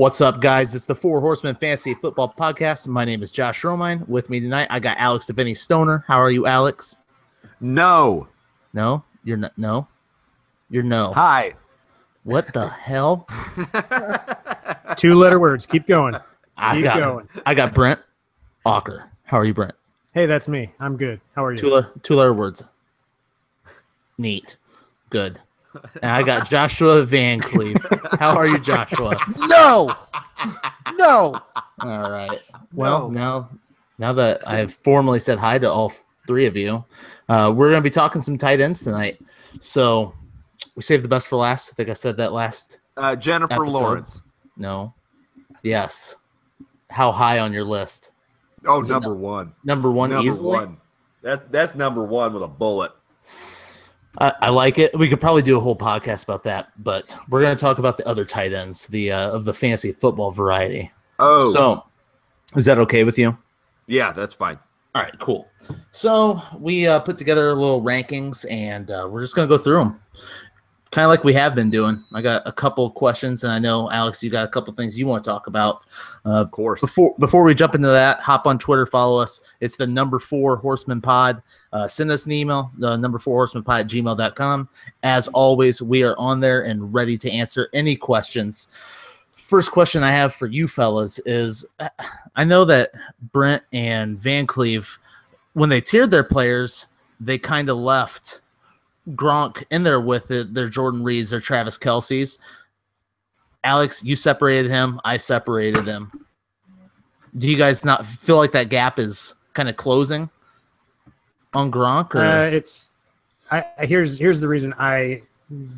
What's up, guys? It's the Four Horsemen Fantasy Football Podcast. My name is Josh Romine. With me tonight, I got Alex DeVinny Stoner. How are you, Alex? No. No? You're not. No? You're no. Hi. What the hell? 2-letter words. Keep going. I got Brent Ocker. How are you, Brent? Hey, that's me. I'm good. How are you? Two-letter words. Neat. Good. And I got Joshua Van Cleve. How are you, Joshua? No. All right. Well, now that I've formally said hi to all three of you, we're going to be talking some tight ends tonight. So we saved the best for last. I think I said that last. Jennifer episode. Lawrence. No. Yes. How high on your list? Oh, number one. Number one easily? One. That's number one with a bullet. I like it. We could probably do a whole podcast about that, but we're going to talk about the other tight ends, of the fantasy football variety. Oh. So is that okay with you? Yeah, that's fine. All right, cool. So we put together little rankings, and we're just going to go through them, kind of like we have been doing. I got a couple of questions, and I know, Alex, you got a couple of things you want to talk about. Of course. Before we jump into that, hop on Twitter, follow us. It's the number 4 Horseman Pod. Send us an email, the number 4 Horseman Pod at gmail.com. As always, we are on there and ready to answer any questions. First question I have for you fellas is, I know that Brent and Van Cleve, when they tiered their players, they kind of left Gronk in there with it, their Jordan Reeds, their Travis Kelce's. Alex, you separated him. I separated him. Do you guys not feel like that gap is kind of closing on Gronk? Here's the reason I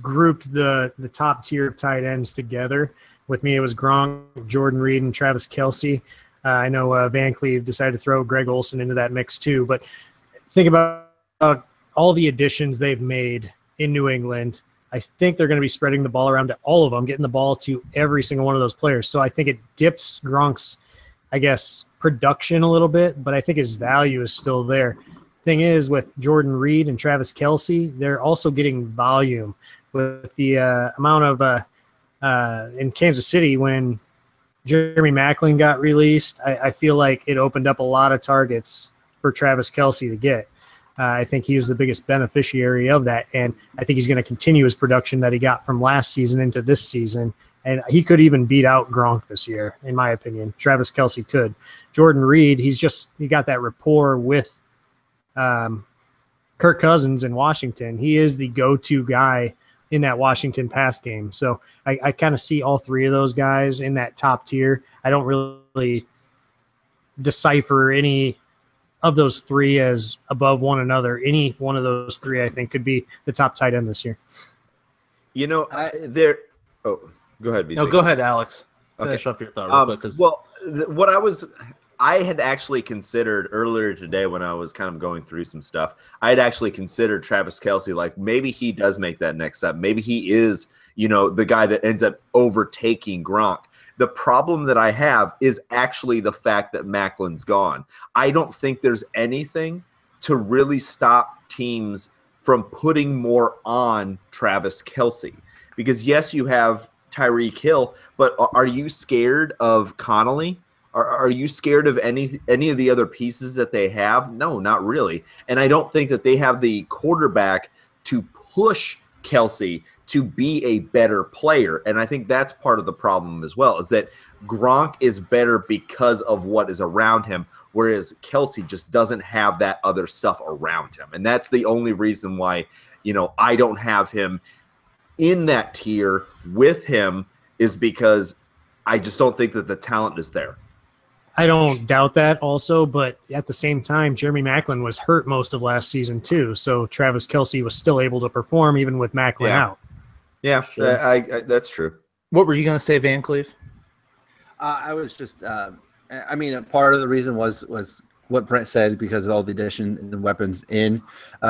grouped the top tier of tight ends together. With me, it was Gronk, Jordan Reed, and Travis Kelce. I know Van Cleve decided to throw Greg Olsen into that mix too, but think about all the additions they've made in New England. I think they're going to be spreading the ball around to all of them, getting the ball to every single one of those players. So I think it dips Gronk's, production a little bit, but I think his value is still there. Thing is, with Jordan Reed and Travis Kelce, they're also getting volume with the amount of in Kansas City when Jeremy Maclin got released. I feel like it opened up a lot of targets for Travis Kelce to get. I think he was the biggest beneficiary of that, and I think he's going to continue his production that he got from last season into this season, and he could even beat out Gronk this year, in my opinion. Travis Kelce could. Jordan Reed, he got that rapport with Kirk Cousins in Washington. He is the go-to guy in that Washington pass game, so I kind of see all three of those guys in that top tier. I don't really decipher any of those three as above one another. Any one of those three, I think, could be the top tight end this year. You know, Oh, go ahead, BC. No, go ahead, Alex. Finish off your thought real quick. I had actually considered earlier today when I was kind of going through some stuff, I had actually considered Travis Kelce, like maybe he does make that next step. Maybe he is, the guy that ends up overtaking Gronk. The problem that I have is actually the fact that Maclin's gone. I don't think there's anything to really stop teams from putting more on Travis Kelce. Because, yes, you have Tyreek Hill, but are you scared of Connolly? Are you scared of any of the other pieces that they have? No, not really. And I don't think that they have the quarterback to push Kelce to be a better player. And I think that's part of the problem as well, is that Gronk is better because of what is around him, whereas Kelce just doesn't have that other stuff around him. And that's the only reason why, I don't have him in that tier with him, is because I just don't think that the talent is there. I don't doubt that also, but at the same time, Jeremy Maclin was hurt most of last season too, so Travis Kelce was still able to perform even with Maclin out. Yeah, sure. I that's true. What were you going to say, Van Cleve? I was just part of the reason was what Brent said, because of all the addition and weapons in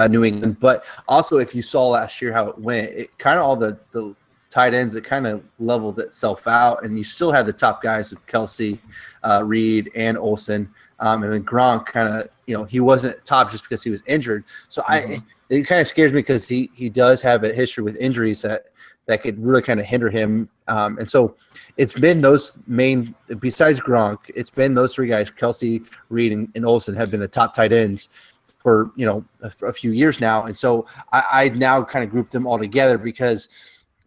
New England. But also, if you saw last year how it went, it kind of all the tight ends, it kind of leveled itself out, and you still had the top guys with Kelce, Reed, and Olsen. And then Gronk kind of, he wasn't top just because he was injured. So it kind of scares me because he does have a history with injuries that that could really kind of hinder him. And so it's been those main, besides Gronk, it's been those three guys, Kelsey, Reed, and Olsen, have been the top tight ends for, a few years now. And so I now kind of group them all together because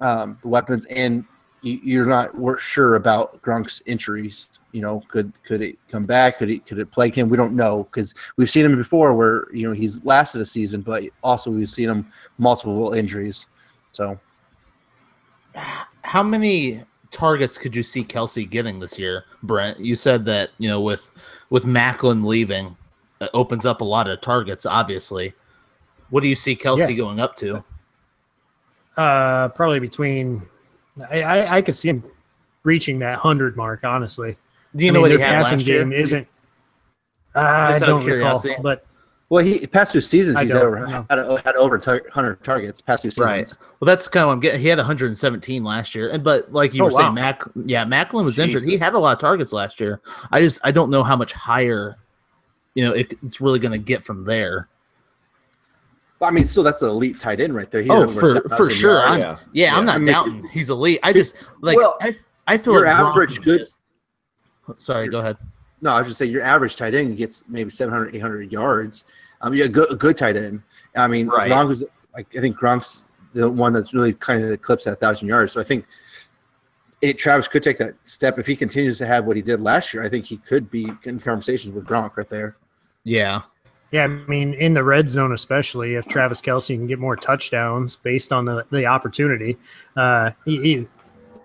the weapons, and you're not sure about Gronk's injuries. Could it come back? Could it plague him? We don't know, because we've seen him before where, he's lasted a season, but also we've seen him multiple injuries. So how many targets could you see Kelsey getting this year, Brent? You said that, with Macklin leaving, it opens up a lot of targets, obviously. What do you see Kelsey going up to? Probably between I could see him reaching that 100 mark, honestly. Do you know what he had passing last year? game isn't. I don't recall, but he past 2 seasons he's had over 100 targets past 2 seasons. Right. Well, that's kind of what I'm getting. He had 117 last year, but like you were saying, Macklin was injured. He had a lot of targets last year. I don't know how much higher, it's really going to get from there. I mean, still, that's an elite tight end right there. For sure. I'm not doubting he's elite. I just I feel your like average good. Sorry, go ahead. No, I was just saying your average tight end gets maybe 700, 800 yards. A good tight end. I mean, right. Gronk was I think Gronk's the one that's really kind of eclipsed that 1,000 yards. So I think Travis could take that step if he continues to have what he did last year. I think he could be in conversations with Gronk right there. Yeah. Yeah, I mean, in the red zone especially, if Travis Kelce can get more touchdowns based on the opportunity, he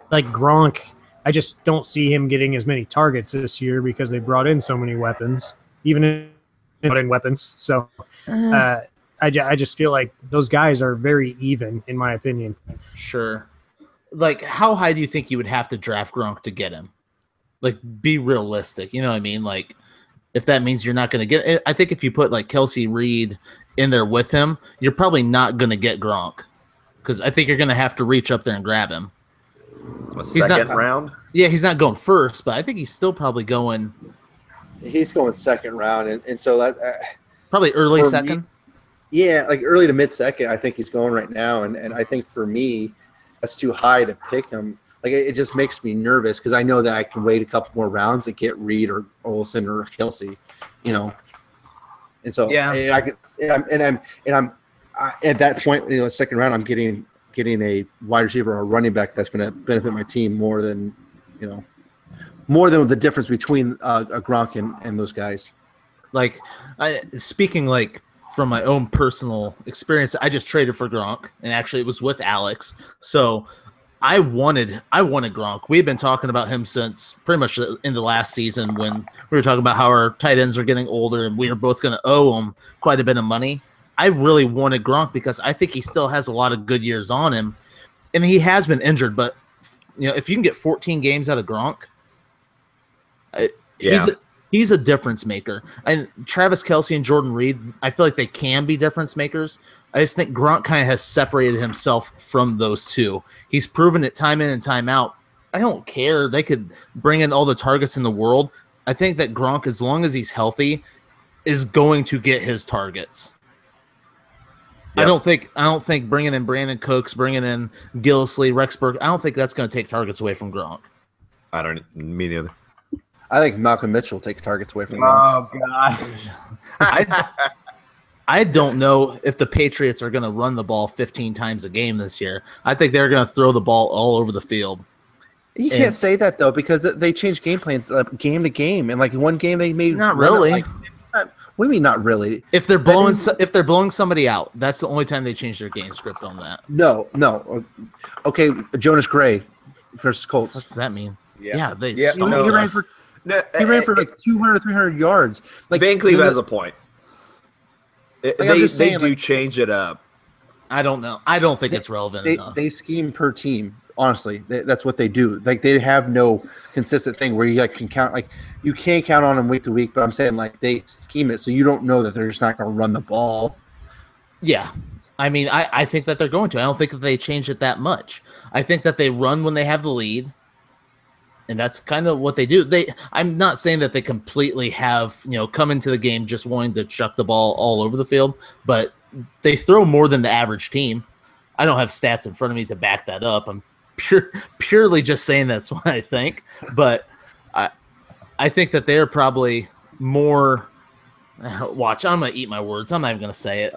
like Gronk, I just don't see him getting as many targets this year because they brought in so many weapons, weapons. So I just feel like those guys are very even, in my opinion. Sure. Like, how high do you think you would have to draft Gronk to get him? Like, be realistic. You know what I mean? Like, if that means you're not going to get it, I think if you put like Kelsey, Reed in there with him, you're probably not going to get Gronk, because I think you're going to have to reach up there and grab him. Second round? Yeah, he's not going first, but I think he's still probably going. He's going second round, and so that probably early second. Yeah, like early to mid second. I think he's going right now, and I think for me, that's too high to pick him. Like, it just makes me nervous because I know that I can wait a couple more rounds and get Reed or Olsen or Kelsey, And so I'm at that point, second round, I'm getting a wide receiver or a running back that's going to benefit my team more than the difference between a Gronk and those guys. Like, speaking like from my own personal experience, I just traded for Gronk, and actually it was with Alex. So I wanted Gronk. We've been talking about him since pretty much in the last season when we were talking about how our tight ends are getting older and we are both going to owe him quite a bit of money. I really wanted Gronk because I think he still has a lot of good years on him, and he has been injured. But if you can get 14 games out of Gronk, he's a difference maker. And Travis Kelce and Jordan Reed, I feel like they can be difference makers. I just think Gronk kind of has separated himself from those two. He's proven it time in and time out. I don't care. They could bring in all the targets in the world. I think that Gronk, as long as he's healthy, is going to get his targets. Yep. I don't think bringing in Brandon Cooks, bringing in Gillisley, Rexburg, I don't think that's going to take targets away from Gronk. Me neither. I think Malcolm Mitchell will take targets away from Gronk. Oh, God. I don't know if the Patriots are going to run the ball 15 times a game this year. I think they're going to throw the ball all over the field. You can't say that, though, because they change game plans game to game. And, like, one game they may not really. What do you mean not really? If they're blowing somebody out, that's the only time they change their game script on that. No. Okay, Jonas Gray versus Colts. What does that mean? Yeah. He ran for like 200 or 300 yards. Like, Van Cleve has a point. They do like, change it up. I don't know. I don't think it's relevant enough. They scheme per team. Honestly, that's what they do. Like, they have no consistent thing where you can count. Like, you can't count on them week to week. But I'm saying, like, they scheme it so you don't know that they're just not going to run the ball. Yeah, I mean, I think that they're going to. I don't think that they change it that much. I think that they run when they have the lead. And that's kind of what they do. I'm not saying that they completely have, come into the game just wanting to chuck the ball all over the field, but they throw more than the average team. I don't have stats in front of me to back that up. I'm purely just saying that's what I think. But I think that they're probably more. Watch, I'm gonna eat my words. I'm not even gonna say it.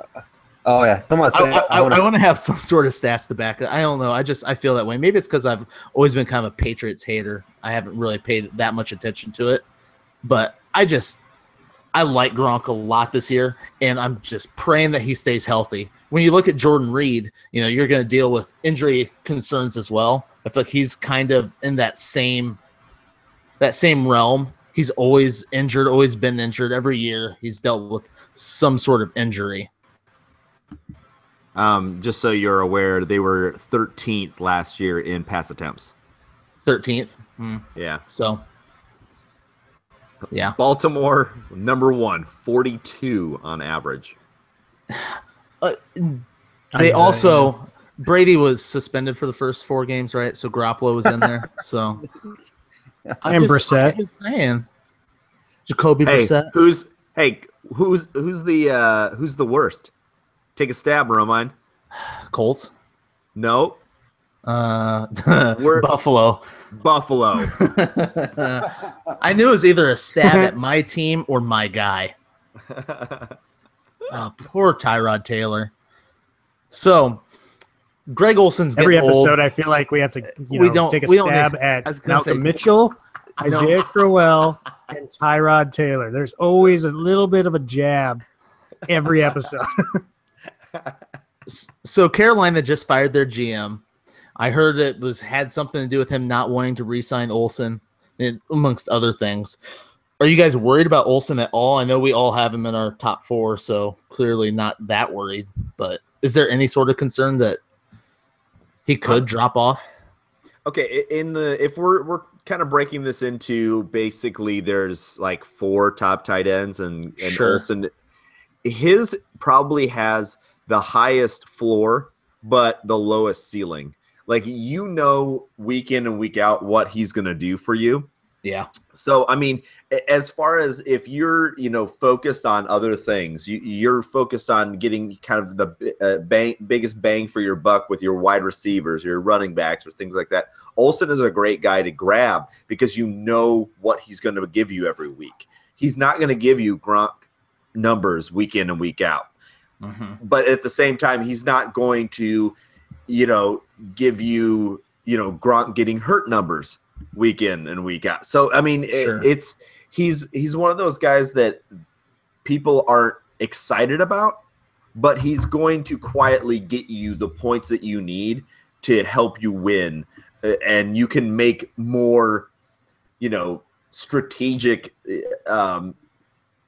Oh yeah, come on. Say I want to have some sort of stats to back it. I don't know. I feel that way. Maybe it's because I've always been kind of a Patriots hater. I haven't really paid that much attention to it, but I like Gronk a lot this year, and I'm just praying that he stays healthy. When you look at Jordan Reed, you're going to deal with injury concerns as well. I feel like he's kind of in that same realm. He's always injured, always been injured. Every year he's dealt with some sort of injury. Just so you're aware, they were 13th last year in pass attempts. 13th? Yeah. So, yeah. Baltimore, number 1, 42 on average. They also, Brady was suspended for the first 4 games, right? So Garoppolo was in there. So, and Brissett. Man, Jacoby Brissett. Who's the worst? Take a stab, Romine. Colts. No. Buffalo. I knew it was either a stab at my team or my guy. Oh, poor Tyrod Taylor. So, Greg Olson's getting every episode. old. I feel like we have to take a we don't stab need- at Malcolm Mitchell, Isaiah Crowell, and Tyrod Taylor. There's always a little bit of a jab every episode. So Carolina just fired their GM. I heard it had something to do with him not wanting to re-sign Olsen, amongst other things. Are you guys worried about Olsen at all? I know we all have him in our top 4, so clearly not that worried. But is there any sort of concern that he could drop off? Okay, if we're kind of breaking this into basically there's like 4 top tight ends and Sure. Olsen, his probably has the highest floor but the lowest ceiling. Like week in and week out what he's going to do for you. Yeah. So, I mean, as far as if you're, focused on other things, you're focused on getting kind of the biggest bang for your buck with your wide receivers, your running backs, or things like that. Olsen is a great guy to grab because you know what he's going to give you every week. He's not going to give you Gronk numbers week in and week out. Mm-hmm. But at the same time, he's not going to, give you, Gronk getting hurt numbers week in and week out. So I mean, sure. He's one of those guys that people aren't excited about, but he's going to quietly get you the points that you need to help you win, and you can make more, strategic,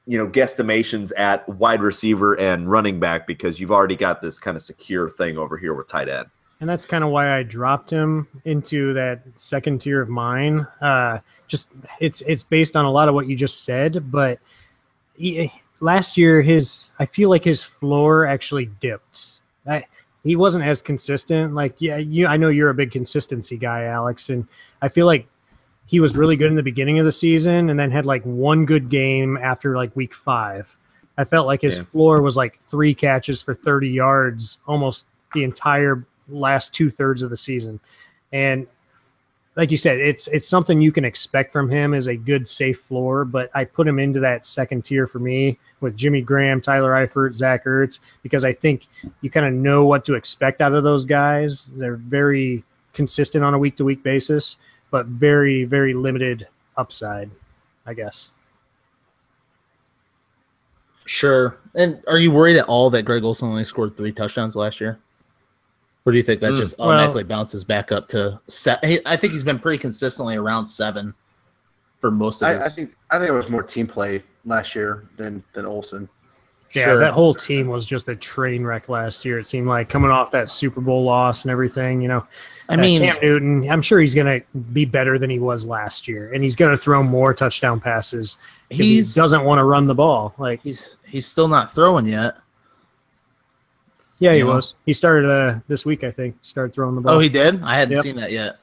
guesstimations at wide receiver and running back because you've already got this kind of secure thing over here with tight end. And that's kind of why I dropped him into that second tier of mine. Just it's based on a lot of what you just said, but last year I feel like his floor actually dipped. He wasn't as consistent. Like I know you're a big consistency guy, Alex, and I feel like he was really good in the beginning of the season and then had like one good game after like week 5. I felt like his floor was like 3 catches for 30 yards almost the entire last 2/3 of the season. And like you said, it's something you can expect from him as a good safe floor, but I put him into that second tier for me with Jimmy Graham, Tyler Eifert, Zach Ertz, because I think you kind of know what to expect out of those guys. They're very consistent on a week-to-week basis, but very, very limited upside, I guess. Sure. And are you worried at all that Greg Olsen only scored 3 touchdowns last year? Or do you think that just automatically bounces back up to 7? I think he's been pretty consistently around 7 for most of his. I think it was more team play last year than Olsen. Yeah, Sure. That whole team was just a train wreck last year. It seemed like coming off that Super Bowl loss and everything, I mean, Cam Newton, I'm sure he's going to be better than he was last year, and he's going to throw more touchdown passes because he doesn't want to run the ball. Like he's still not throwing yet. Yeah, he was. He started this week, I think. Started throwing the ball. Oh, he did? I hadn't seen that yet.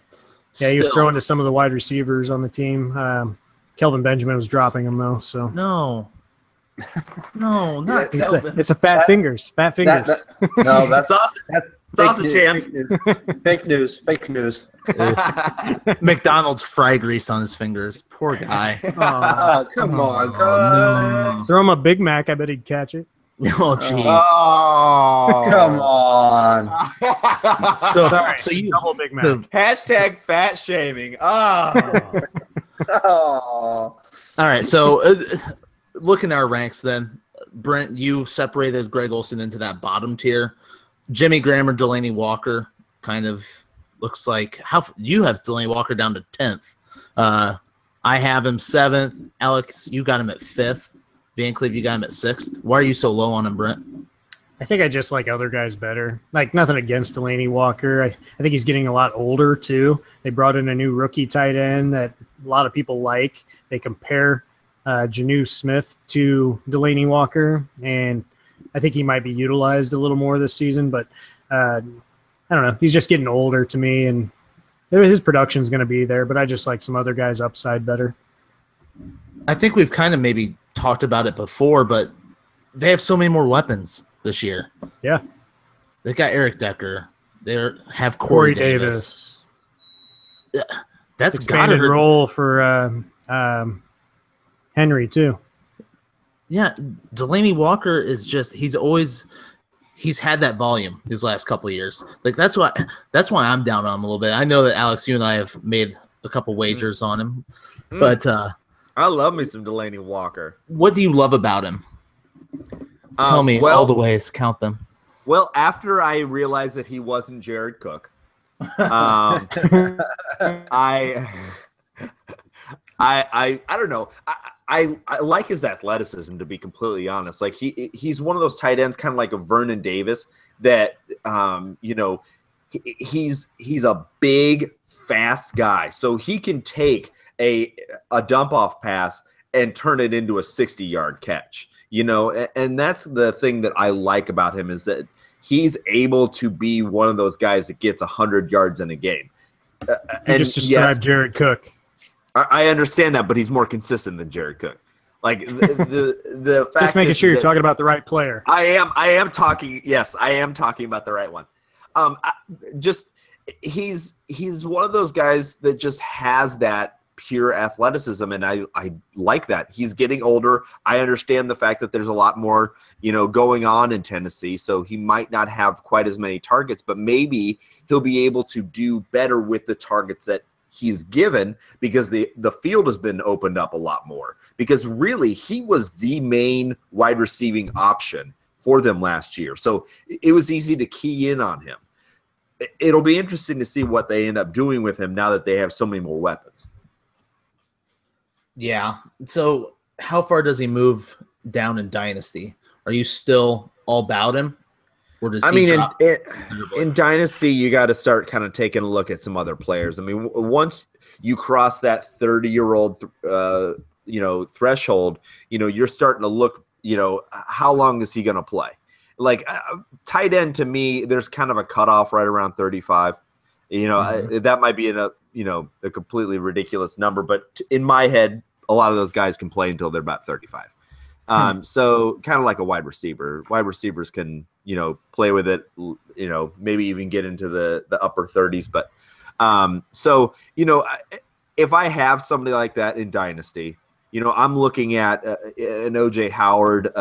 Yeah, he was throwing to some of the wide receivers on the team. Kelvin Benjamin was dropping him, though. So No, not it's a fat fingers. Fat fingers. No, that's Sausage hands. Fake news. Fake news. McDonald's fry grease on his fingers. Poor guy. Oh, come on, no. Throw him a Big Mac. I bet he'd catch it. Oh, jeez. Oh, Come on. So, Sorry, so you double Big Mac. Hashtag fat shaming. Oh. Oh. All right. So, looking at our ranks, then Brent, you separated Greg Olson into that bottom tier. Jimmy Graham or Delaney Walker kind of looks like you have Delaney Walker down to 10th. I have him 7th. Alex, you got him at 5th. Van Cleve, you got him at 6th. Why are you so low on him, Brent? I think I just like other guys better. Like, nothing against Delaney Walker. I think he's getting a lot older, too. They brought in a new rookie tight end that a lot of people like. They compare Janu Smith to Delaney Walker, and I think he might be utilized a little more this season, but I don't know. He's just getting older to me, and his production's going to be there, but I just like some other guys' upside better. I think we've kind of maybe talked about it before, but they have so many more weapons this year. Yeah. They got Eric Decker. They have Corey Davis. That's expanded got to role for Henry too. Yeah, Delaney Walker is just he's had that volume these last couple of years. Like that's why I'm down on him a little bit. I know that Alex, you and I have made a couple wagers on him, but I love me some Delaney Walker. What do you love about him? Tell me all the ways, count them. Well, after I realized that he wasn't Jared Cook, I don't know. I like his athleticism, to be completely honest. Like he's one of those tight ends, kind of like a Vernon Davis, that he's a big, fast guy, so he can take a dump off pass and turn it into a 60-yard catch. And that's the thing that I like about him, is that he's able to be one of those guys that gets 100 yards in a game. You just described Jared Cook. I understand that, but he's more consistent than Jared Cook. Like the fact just making sure you're talking about the right player. I am talking. Yes, I am talking about the right one. He's one of those guys that just has that pure athleticism, and I like that. He's getting older. I understand the fact that there's a lot more going on in Tennessee, so he might not have quite as many targets, but maybe he'll be able to do better with the targets that he's given, because the field has been opened up a lot more, because really he was the main wide receiving option for them last year. So it was easy to key in on him. It'll be interesting to see what they end up doing with him now that they have so many more weapons. Yeah. So how far does he move down in Dynasty? Are you still all about him? Or does in Dynasty, you got to start kind of taking a look at some other players. I mean, once you cross that 30-year-old, threshold, you're starting to look, how long is he going to play? Like tight end, to me, there's kind of a cutoff right around 35. That might be a completely ridiculous number, but in my head, a lot of those guys can play until they're about 35. So kind of like a wide receiver. Wide receivers can, play with it, maybe even get into the upper 30s. But if I have somebody like that in Dynasty, I'm looking at an OJ Howard,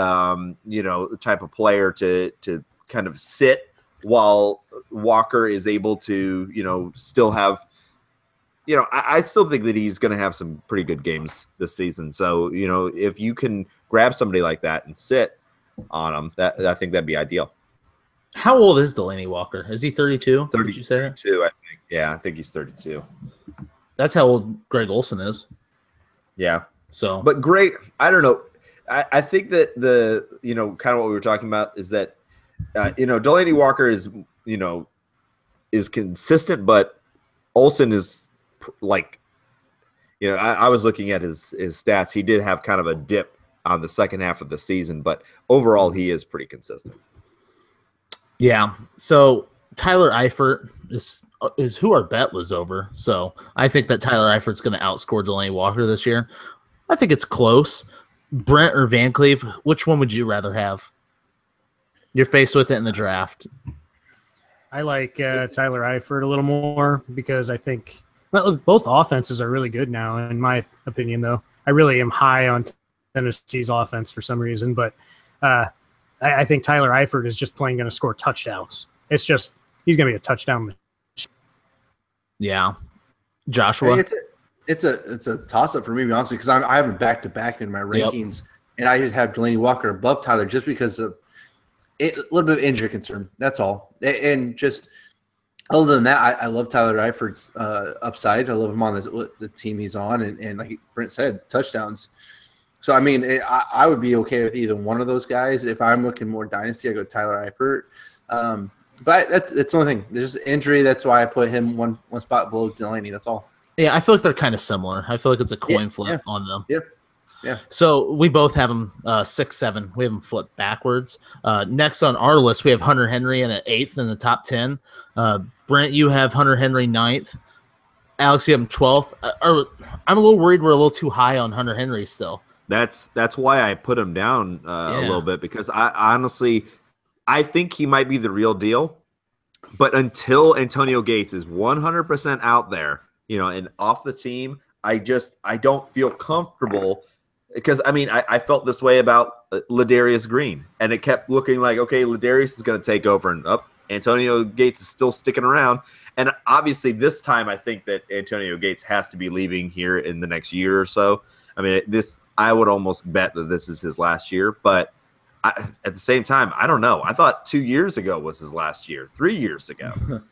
type of player to kind of sit while Walker is able to, still have, I still think that he's going to have some pretty good games this season. So, if you can grab somebody like that and sit on him, I think that'd be ideal. How old is Delaney Walker? Is he 32? 32, did you say that? I think. Yeah, I think he's 32. That's how old Greg Olson is. Yeah. So, but Greg, I don't know. I think that the kind of what we were talking about is that Delaney Walker is consistent, but Olson is like, I was looking at his stats. He did have kind of a dip on the second half of the season, but overall he is pretty consistent. Yeah. So Tyler Eifert is who our bet was over. So I think that Tyler Eifert's going to outscore Delaney Walker this year. I think it's close. Brent or Van Cleve, which one would you rather have? You're faced with it in the draft. I like Tyler Eifert a little more because I think both offenses are really good now, in my opinion, though. I really am high on Tennessee's offense for some reason, but I think Tyler Eifert is just going to score touchdowns. It's just he's going to be a touchdown machine. Yeah. Joshua? It's a toss-up for me, to be honest, because I have him back-to-back in my rankings, and I just have Delaney Walker above Tyler just because of a little bit of injury concern. That's all. And just other than that, I love Tyler Eifert's upside. I love him on the team he's on, and like Brent said, touchdowns. So, I mean, I would be okay with either one of those guys. If I'm looking more dynasty, I go Tyler Eifert. But that's the only thing. There's just injury. That's why I put him one spot below Delaney. That's all. Yeah, I feel like they're kind of similar. I feel like it's a coin flip on them. Yeah. So we both have them 6-7. We have them flipped backwards. Next on our list, we have Hunter Henry in at 8th in the top 10. Brent, you have Hunter Henry 9th. Alex, you have him 12th. I'm a little worried we're a little too high on Hunter Henry still. That's why I put him down a little bit, because I honestly think he might be the real deal. But until Antonio Gates is 100% out there, and off the team, I don't feel comfortable, because I felt this way about Ladarius Green, and it kept looking like, okay, Ladarius is going to take over, and Antonio Gates is still sticking around. And obviously this time I think that Antonio Gates has to be leaving here in the next year or so. I would almost bet that this is his last year, but at the same time, I don't know. I thought 2 years ago was his last year, 3 years ago.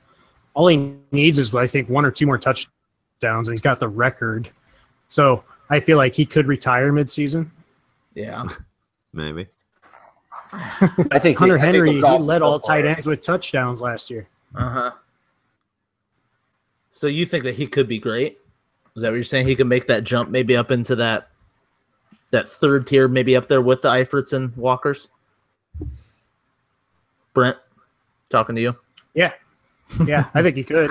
All he needs is, I think, 1 or 2 more touchdowns, and he's got the record. So I feel like he could retire midseason. Yeah, maybe. I think Hunter Henry, he led all tight ends with touchdowns last year. So you think that he could be great? Is that what you're saying? He can make that jump, maybe up into that third tier, maybe up there with the Eiferts and Walkers? Brent, talking to you. Yeah, I think he could.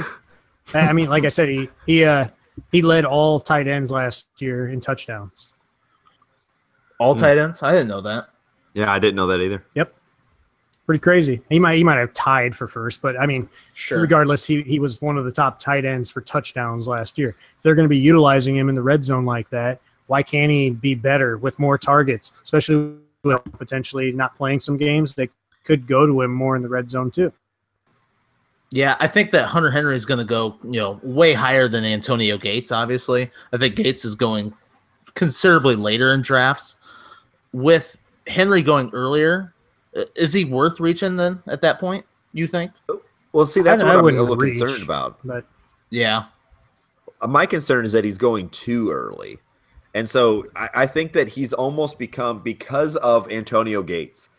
Like I said, he led all tight ends last year in touchdowns. All tight ends? I didn't know that. Yeah, I didn't know that either. Yep. Pretty crazy. He might have tied for first, but sure. Regardless, he was one of the top tight ends for touchdowns last year. If they're going to be utilizing him in the red zone like that, why can't he be better with more targets, especially with potentially not playing some games? They could go to him more in the red zone too. Yeah, I think that Hunter Henry is going to go, way higher than Antonio Gates, obviously. I think Gates is going considerably later in drafts. With Henry going earlier, is he worth reaching then at that point, you think? Well, see, that's what I'm a little concerned about. But yeah. My concern is that he's going too early. And so I think that he's almost become, because of Antonio Gates,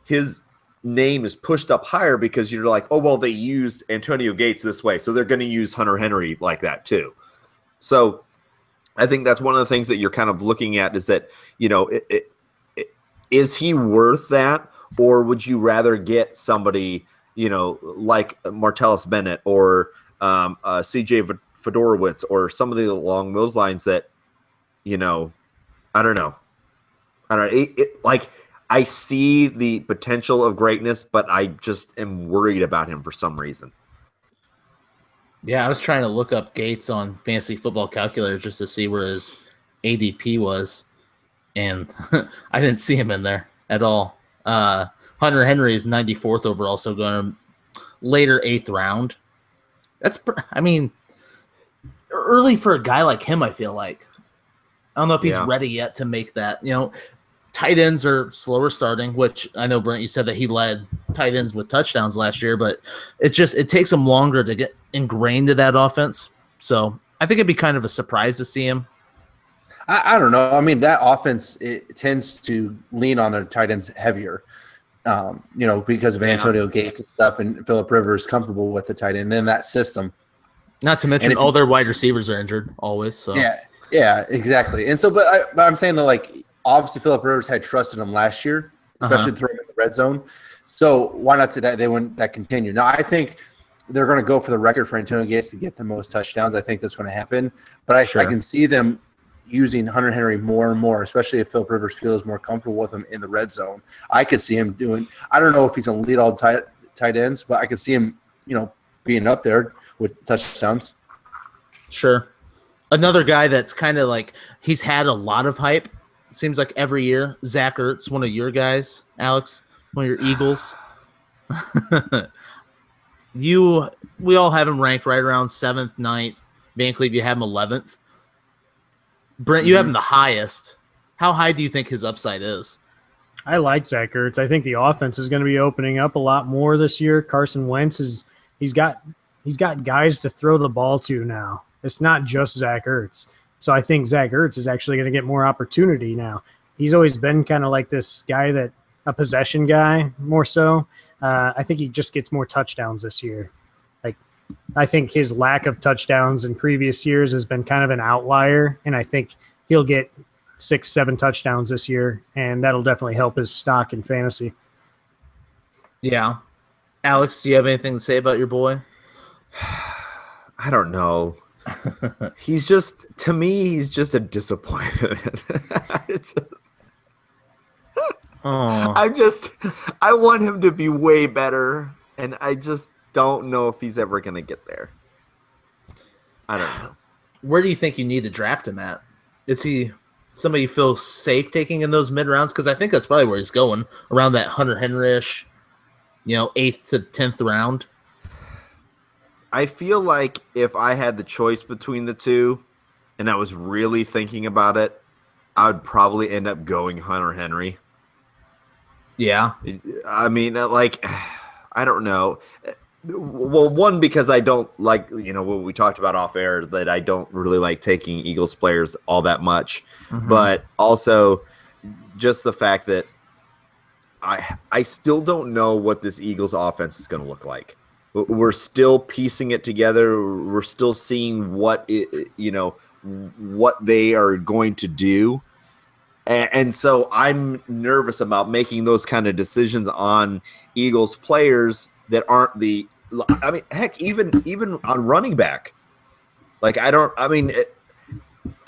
his name is pushed up higher, because you're like, oh, well, they used Antonio Gates this way, so they're going to use Hunter Henry like that too. So I think that's one of the things that you're kind of looking at, is that, is he worth that, or would you rather get somebody, like Martellus Bennett or CJ Fedorowicz or somebody along those lines that, I don't know. I see the potential of greatness, but I just am worried about him for some reason. Yeah, I was trying to look up Gates on Fantasy Football Calculator just to see where his ADP was, and I didn't see him in there at all. Hunter Henry is 94th overall, so going later 8th round. That's, early for a guy like him, I feel like. I don't know if he's ready yet to make that. Tight ends are slower starting, which I know, Brent, you said that he led tight ends with touchdowns last year, but it takes him longer to get ingrained to that offense. So I think it'd be kind of a surprise to see him. I don't know. That offense, it tends to lean on their tight ends heavier, because of Antonio Gates and stuff, and Phillip Rivers comfortable with the tight end in that system. Not to mention all their wide receivers are injured always. So yeah, exactly. And so, but I'm saying that, obviously Phillip Rivers had trusted him last year, especially throwing in the red zone. So why not they wouldn't that continue? Now I think they're going to go for the record for Antonio Gates to get the most touchdowns. I think that's going to happen. But I can see them using Hunter Henry more and more, especially if Phillip Rivers feels more comfortable with him in the red zone. I could see him doing – I don't know if he's going to lead all tight tight ends, but I could see him, being up there with touchdowns. Sure. Another guy that's kind of like he's had a lot of hype. Seems like every year. Zach Ertz, one of your guys, Alex, one of your Eagles. We all have him ranked right around 7th, 9th. Van Cleve, you have him 11th. Brent, you have him the highest. How high do you think his upside is? I like Zach Ertz. I think the offense is going to be opening up a lot more this year. Carson Wentz he's got guys to throw the ball to now. It's not just Zach Ertz. So I think Zach Ertz is actually going to get more opportunity now. He's always been kind of like this guy a possession guy more so. I think he just gets more touchdowns this year. Like, I think his lack of touchdowns in previous years has been kind of an outlier, and I think he'll get 6-7 touchdowns this year, and that'll definitely help his stock in fantasy. Yeah. Alex, do you have anything to say about your boy? I don't know. He's just, to me, he's just a disappointment. I want him to be way better, and I just don't know if he's ever going to get there. I don't know. Where do you think you need to draft him at? Is he somebody you feel safe taking in those mid rounds? Because I think that's probably where he's going, around that Hunter Henry-ish, 8th to 10th round. I feel like if I had the choice between the two and I was really thinking about it, I would probably end up going Hunter Henry. Yeah. I mean, I don't know. Well, one, because I don't like, what we talked about off air, is that I don't really like taking Eagles players all that much. Mm-hmm. But also just the fact that I still don't know what this Eagles offense is going to look like. We're still piecing it together. We're still seeing what they are going to do. And so I'm nervous about making those kind of decisions on Eagles players that aren't heck, even on running back.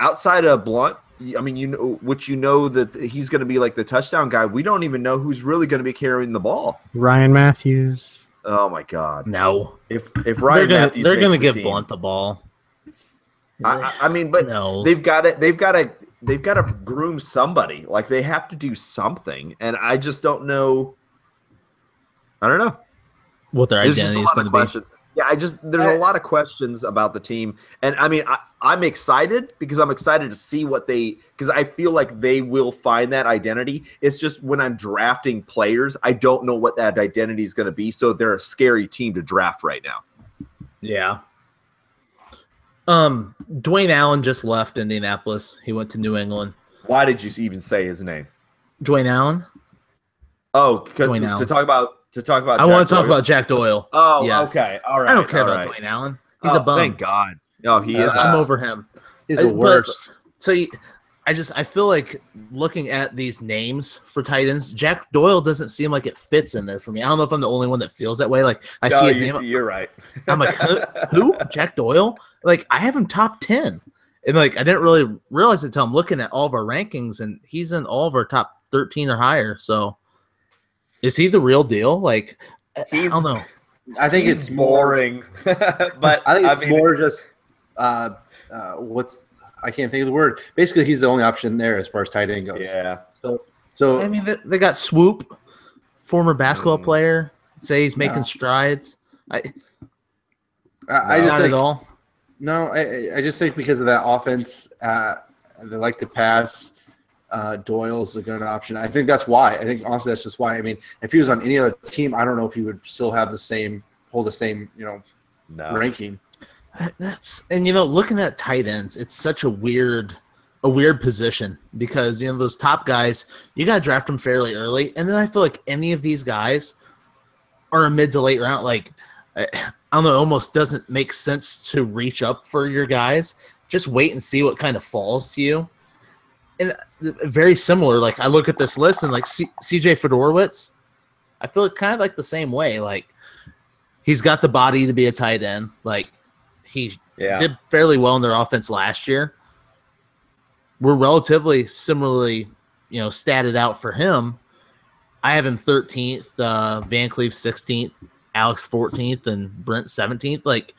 Outside of Blunt, that he's going to be like the touchdown guy. We don't even know who's really going to be carrying the ball. Ryan Matthews. Oh my God! No. If Ryan Matthews, they're going to give Blunt the ball. No. They've got to groom somebody. Like, they have to do something, and I just don't know. I don't know what their identity is going to be. Yeah, there's a lot of questions about the team, and I'm excited because I'm excited to see because I feel like they will find that identity. It's just when I'm drafting players, I don't know what that identity is going to be, so they're a scary team to draft right now. Yeah. Dwayne Allen just left Indianapolis. He went to New England. Why did you even say his name? Dwayne Allen? Oh, to talk about I want to talk about Jack Doyle. Oh, yes. Okay. All right. I don't care about Dwayne Allen. He's a bum. Thank God. No, he is. I'm over him. He's the worst. I feel like looking at these names for tight ends, Jack Doyle doesn't seem like it fits in there for me. I don't know if I'm the only one that feels that way. Like, I see his name. You're right. I'm like, who? Jack Doyle? Like, I have him top 10. And I didn't really realize it until I'm looking at all of our rankings, and he's in all of our top 13 or higher. So is he the real deal? I don't know. I think it's boring, but I think it's more just I can't think of the word. Basically, he's the only option there as far as tight end goes. Yeah. So they got Swoop, former basketball player. Say he's making strides. I just think at all. No, I just think because of that offense, they like to pass. Doyle's a good option. I think that's why. I think honestly that's just why. I mean, if he was on any other team, I don't know if he would still have hold the same, ranking. Looking at tight ends, it's such a weird position because those top guys, you got to draft them fairly early, and then I feel like any of these guys are a mid to late round. Like, I don't know, it almost doesn't make sense to reach up for your guys. Just wait and see what kind of falls to you. And very similar, I look at this list and CJ Fedorowicz, I feel kind of like the same way. Like, he's got the body to be a tight end. He did fairly well in their offense last year. We're relatively similarly, statted out for him. I have him 13th, Van Cleve 16th. Alex 14th and Brent 17th. Like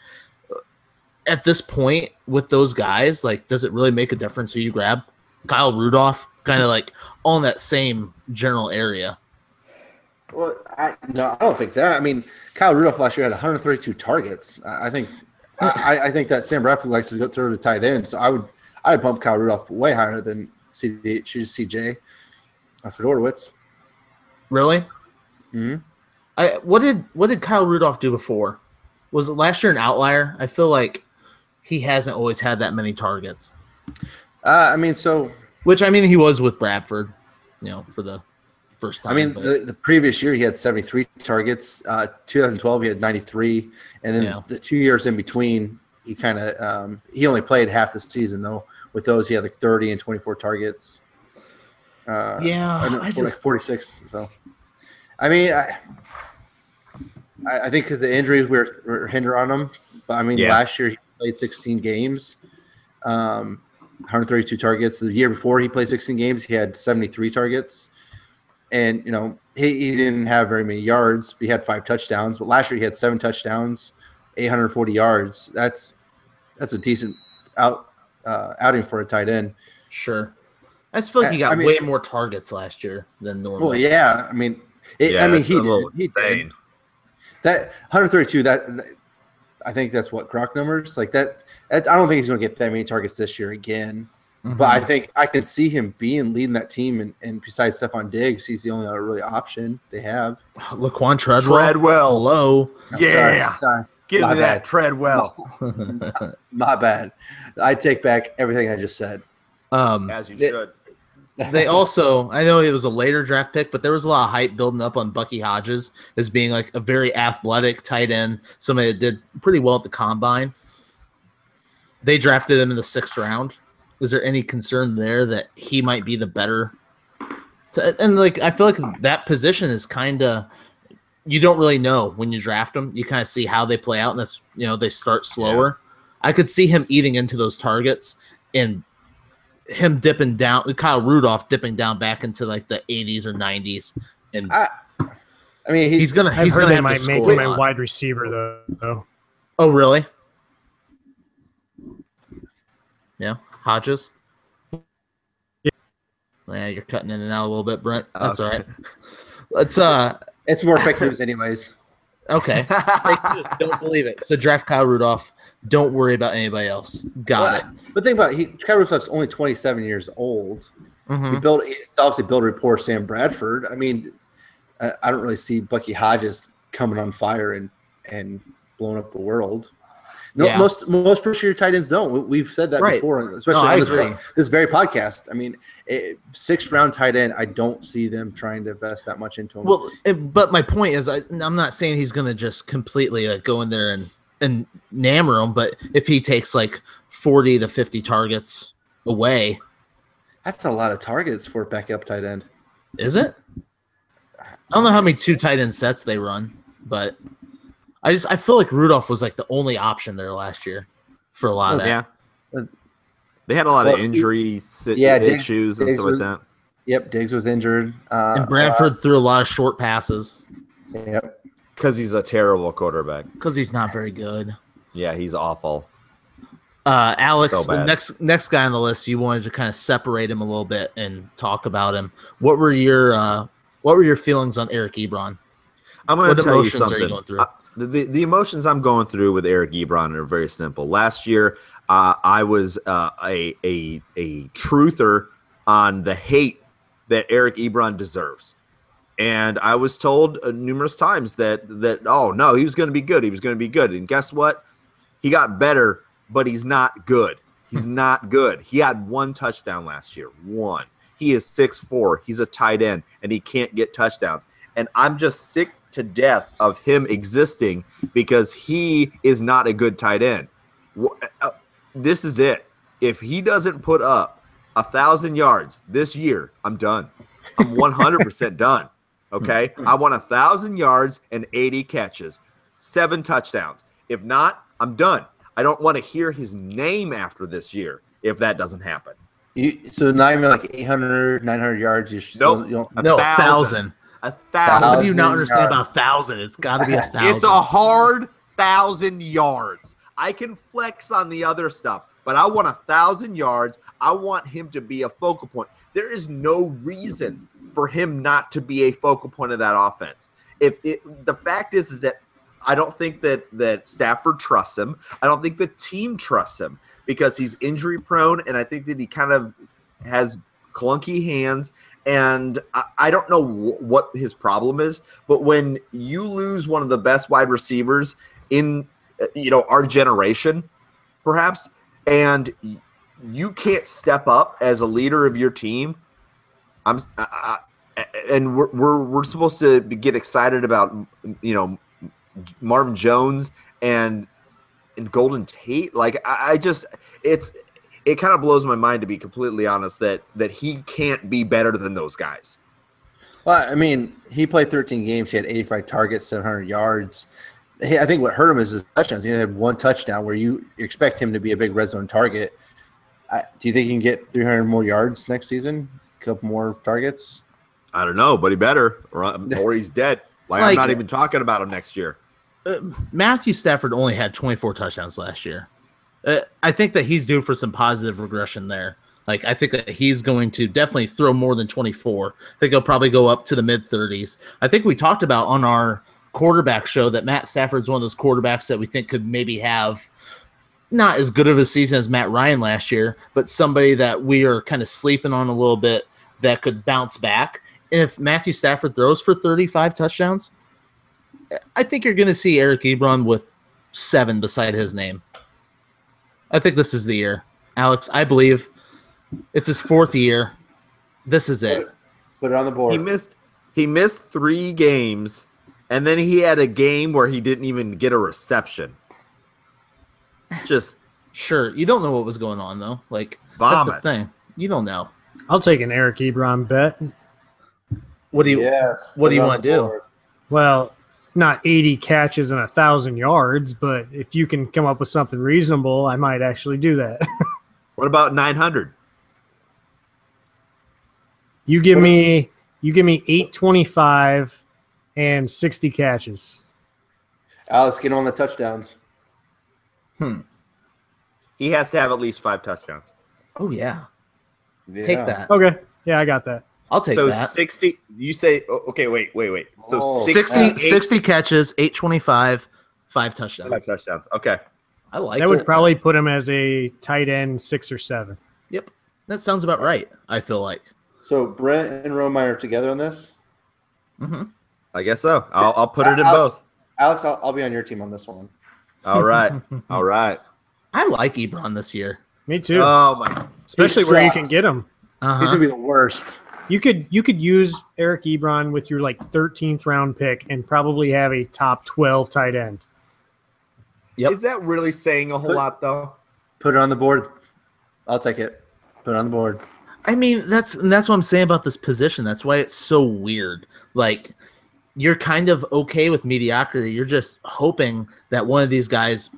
at this point with those guys, like does it really make a difference who you grab? Kyle Rudolph, kind of like on that same general area. Well, I don't think that. I mean, Kyle Rudolph last year had 132 targets. I think that Sam Bradford likes to go through to tight end, so I would bump Kyle Rudolph way higher than CJ Fedorowicz. Really? Mm-hmm. What did Kyle Rudolph do before? Was it last year an outlier? I feel like he hasn't always had that many targets. Which he was with Bradford, for the first time. I mean, the previous year he had 73 targets. 2012 he had 93, and then the 2 years in between he kind of he only played half the season though. With those he had like 30 and 24 targets. Like 46. So, I mean, I think because the injuries were hinder on him. But I mean, last year he played 16 games, 132 targets. The year before he played 16 games, he had 73 targets. And, he didn't have very many yards. He had 5 touchdowns. But last year he had 7 touchdowns, 840 yards. That's a decent outing for a tight end. Sure. I just feel like he got way more targets last year than normal. Well, yeah. I mean, he did. He did. That 132, I think that's what Gronk numbers like that. I don't think he's going to get that many targets this year again. Mm-hmm. But I think I can see him leading that team, and besides Stephon Diggs, he's the only other really option they have. Laquan Treadwell. Hello. Sorry. Give me that Treadwell. My bad. I take back everything I just said. As you should. They also, I know it was a later draft pick, but there was a lot of hype building up on Bucky Hodges as being like a very athletic tight end, somebody that did pretty well at the combine. They drafted him in the 6th round. Is there any concern there that he might be the better? And I feel like that position is kind of, you don't really know when you draft them. You kind of see how they play out, and that's, they start slower. Yeah. I could see him eating into those targets and him dipping down, Kyle Rudolph dipping down back into like the 80s or 90s. And he's gonna have to make him a wide receiver though. Oh, really? Yeah, Hodges. Yeah, you're cutting in and out a little bit, Brent. That's all right. Let's It's more fake news, anyways. Okay. Fake news. Don't believe it. So draft Kyle Rudolph. Don't worry about anybody else. Got it. But think about it. Kyle Rudolph's only 27 years old. Mm-hmm. He obviously built a rapport with Sam Bradford. I mean, I don't really see Bucky Hodges coming on fire and blowing up the world. No, most first-year tight ends don't. We've said that before, especially on this very podcast. I mean, 6th-round tight end, I don't see them trying to invest that much into him. Well, but my point is, I'm not saying he's going to just completely go in there and nammer him, but if he takes like 40 to 50 targets away. That's a lot of targets for a backup tight end. Is it? I don't know how many 2 tight end sets they run, but I feel like Rudolph was like the only option there last year for a lot of that. Yeah. They had a lot of injury issues and stuff like that. Yep, Diggs was injured. And Bradford threw a lot of short passes. Yep. Because he's a terrible quarterback. Because he's not very good. Yeah, he's awful. Alex, the next guy on the list, you wanted to kind of separate him a little bit and talk about him. What were your feelings on Eric Ebron? I'm going to tell you something. Are you going through? The emotions I'm going through with Eric Ebron are very simple. Last year, I was a truther on the hate that Eric Ebron deserves. And I was told numerous times that oh, no, he was going to be good. He was going to be good. And guess what? He got better, but he's not good. He's not good. He had 1 touchdown last year. 1. He is 6'4". He's a tight end, and he can't get touchdowns. And I'm just sick to death of him existing because he is not a good tight end. This is it. If he doesn't put up 1,000 yards this year, I'm done. I'm 100% done. Okay? I want 1,000 yards and 80 catches, 7 touchdowns. If not, I'm done. I don't want to hear his name after this year if that doesn't happen. So not even like 800, 900 yards? No, 1,000. What do you not 1,000 understand yards. about 1,000? It's got to be 1,000. It's a hard 1,000 yards. I can flex on the other stuff, but I want 1,000 yards. I want him to be a focal point. There is no reason for him not to be a focal point of that offense. The fact is that I don't think that Stafford trusts him. I don't think the team trusts him because he's injury prone, and I think that he kind of has clunky hands. And I don't know what his problem is, but when you lose one of the best wide receivers in our generation, perhaps, and you can't step up as a leader of your team, and we're supposed to get excited about Marvin Jones and Golden Tate. Like it kind of blows my mind, to be completely honest, that he can't be better than those guys. Well, I mean, he played 13 games. He had 85 targets, 700 yards. I think what hurt him is his touchdowns. He had one touchdown where you expect him to be a big red zone target. Do you think he can get 300 more yards next season? A couple more targets? I don't know, but he better, or he's dead. I'm not even talking about him next year. Matthew Stafford only had 24 touchdowns last year. I think that he's due for some positive regression there. Like, I think that he's going to definitely throw more than 24. I think he'll probably go up to the mid-30s. I think we talked about on our quarterback show that Matt Stafford's one of those quarterbacks that we think could maybe have not as good of a season as Matt Ryan last year, but somebody that we are kind of sleeping on a little bit that could bounce back. And if Matthew Stafford throws for 35 touchdowns, I think you're going to see Eric Ebron with 7 beside his name. I think this is the year. Alex, I believe it's his 4th year. This is it. Put it on the board. He missed 3 games, and then he had a game where he didn't even get a reception. Just sure. You don't know what was going on, though. Like, vomit. That's the thing. You don't know. I'll take an Eric Ebron bet. What do you want to do? Well, not 80 catches and 1,000 yards, but if you can come up with something reasonable, I might actually do that. What about 900? You give me 825 and 60 catches. Alex, get on the touchdowns. He has to have at least 5 touchdowns. Oh, yeah. Take that. Okay. Yeah, I got that. I'll take so that. 60. You say okay. Wait. So 60 catches, 825, 5 touchdowns. 5 touchdowns. Okay. I like that. Would probably put him as a tight end 6 or 7. Yep, that sounds about right. I feel like. So Brent and Romine are together on this. Mm-hmm. I guess so. I'll put it in both. Alex, I'll be on your team on this one. All right. All right. I like Ebron this year. Me too. Oh my! Especially where you can get him. He's gonna be the worst. You could use Eric Ebron with your 13th round pick and probably have a top 12 tight end. Yep. Is that really saying a whole lot, though? Put it on the board. I'll take it. Put it on the board. I mean, that's what I'm saying about this position. That's why it's so weird. Like, you're kind of okay with mediocrity. You're just hoping that one of these guys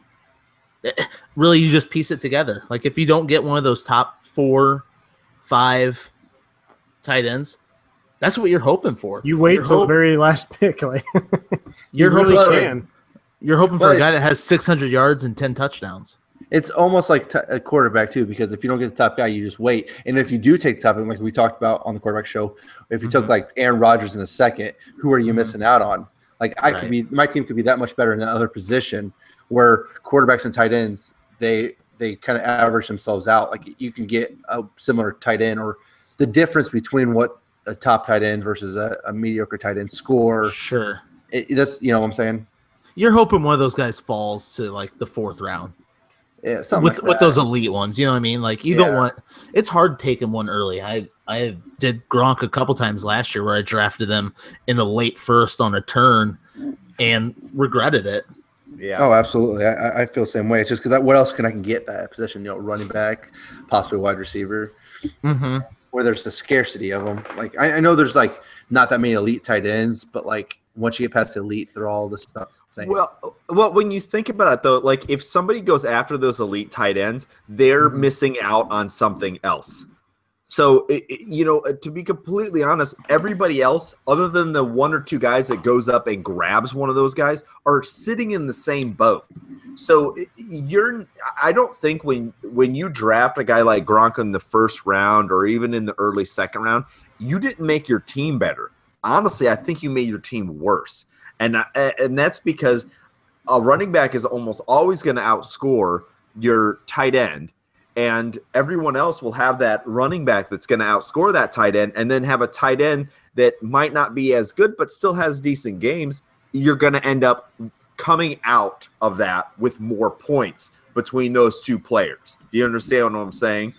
really, you just piece it together. Like, if you don't get one of those top 4, 5 tight ends, that's what you're hoping for. You wait till the very last pick. You're really hoping can. You're hoping for a guy that has 600 yards and 10 touchdowns. It's almost like a quarterback too, because if you don't get the top guy, you just wait. And if you do take the top, like we talked about on the quarterback show, if you took like Aaron Rodgers in the second, who are you missing out on? Like my team could be that much better in that other position, where quarterbacks and tight ends they kind of average themselves out. Like you can get a similar tight end, or the difference between what a top tight end versus a mediocre tight end score. Sure, that's what I'm saying. You're hoping one of those guys falls to like the 4th round. Yeah, with those elite ones, you know what I mean? Like you don't want. It's hard taking one early. I did Gronk a couple times last year where I drafted him in the late 1st on a turn and regretted it. Yeah. Oh, absolutely. I feel the same way. It's just because what else can I get that position? Running back, possibly wide receiver, where there's the scarcity of them. Like I know there's like not that many elite tight ends, but like once you get past the elite, they're all just about the same. Well, when you think about it, though, like if somebody goes after those elite tight ends, they're missing out on something else. So, to be completely honest, everybody else, other than the one or two guys that goes up and grabs one of those guys, are sitting in the same boat. So I don't think when you draft a guy like Gronk in the first round or even in the early second round, you didn't make your team better. Honestly, I think you made your team worse. And that's because a running back is almost always going to outscore your tight end. And everyone else will have that running back that's going to outscore that tight end, and then have a tight end that might not be as good but still has decent games. You're going to end up coming out of that with more points between those two players. Do you understand what I'm saying?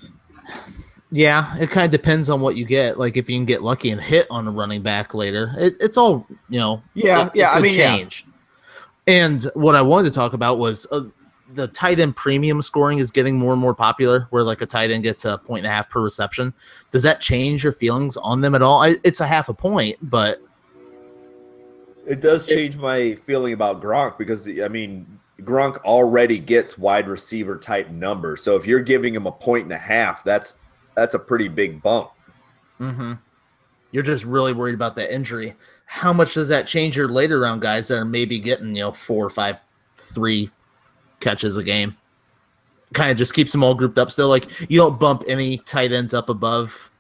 Yeah, it kind of depends on what you get. Like if you can get lucky and hit on a running back later, it's all, it could change. Yeah. And what I wanted to talk about was the tight end premium scoring is getting more and more popular, where like a tight end gets 1.5 per reception. Does that change your feelings on them at all? It's a half a point, but it does change my feeling about Gronk because, Gronk already gets wide receiver type numbers. So if you're giving him 1.5, that's a pretty big bump. Mm-hmm. You're just really worried about that injury. How much does that change your later round guys that are maybe getting 4 or 5, 3 catches a game? Kind of just keeps them all grouped up still. Like you don't bump any tight ends up above,